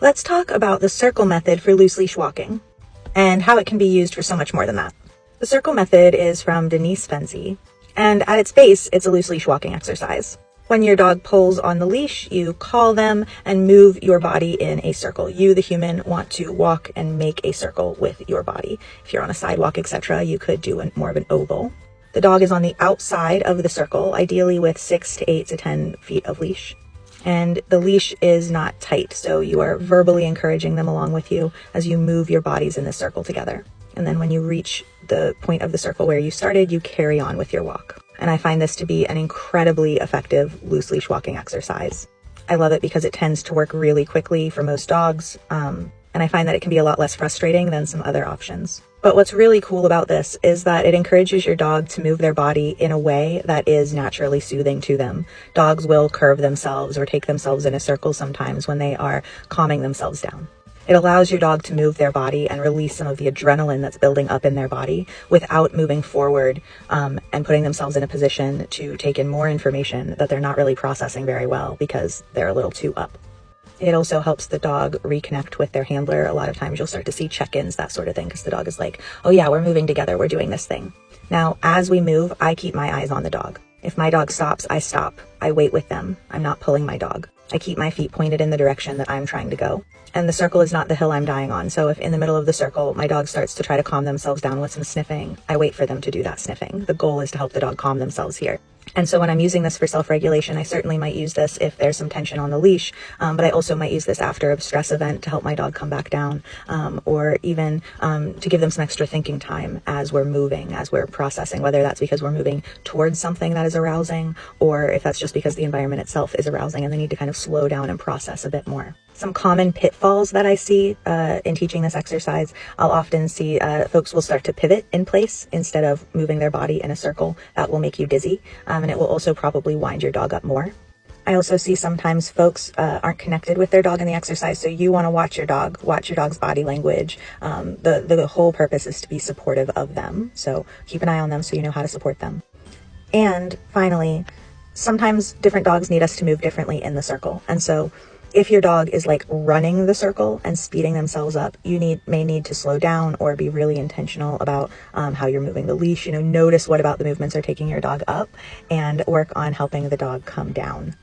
Let's talk about the circle method for loose leash walking and how it can be used for so much more than that. The circle method is from Denise Fenzi, and at its base, it's a loose leash walking exercise. When your dog pulls on the leash, you call them and move your body in a circle. You, the human, want to walk and make a circle with your body. If you're on a sidewalk, etc., you could do more of an oval. The dog is on the outside of the circle, ideally with 6 to 8 to 10 feet of leash. And the leash is not tight, so you are verbally encouraging them along with you as you move your bodies in the circle together. And then when you reach the point of the circle where you started, you carry on with your walk. And I find this to be an incredibly effective loose leash walking exercise. I love it because it tends to work really quickly for most dogs, and I find that it can be a lot less frustrating than some other options. But what's really cool about this is that it encourages your dog to move their body in a way that is naturally soothing to them. Dogs will curve themselves or take themselves in a circle sometimes when they are calming themselves down. It allows your dog to move their body and release some of the adrenaline that's building up in their body without moving forward and putting themselves in a position to take in more information that they're not really processing very well because they're a little too up. It also helps the dog reconnect with their handler. A lot of times you'll start to see check-ins, that sort of thing, because the dog is like, oh yeah, we're moving together, we're doing this thing. Now, as we move, I keep my eyes on the dog. If my dog stops, I stop. I wait with them. I'm not pulling my dog. I keep my feet pointed in the direction that I'm trying to go. And the circle is not the hill I'm dying on. So if in the middle of the circle, my dog starts to try to calm themselves down with some sniffing, I wait for them to do that sniffing. The goal is to help the dog calm themselves here. And so when I'm using this for self-regulation, I certainly might use this if there's some tension on the leash, but I also might use this after a stress event to help my dog come back down, or even to give them some extra thinking time as we're moving, as we're processing, whether that's because we're moving towards something that is arousing, or if that's just because the environment itself is arousing and they need to kind of slow down and process a bit more. Some common pitfalls that I see in teaching this exercise, I'll often see folks will start to pivot in place instead of moving their body in a circle. That will make you dizzy, and it will also probably wind your dog up more. I also see sometimes folks aren't connected with their dog in the exercise, so you want to watch your dog's body language. The whole purpose is to be supportive of them, so keep an eye on them so you know how to support them. And finally, sometimes different dogs need us to move differently in the circle, and so if your dog is like running the circle and speeding themselves up, you may need to slow down or be really intentional about how you're moving the leash. Notice what about the movements are taking your dog up and work on helping the dog come down.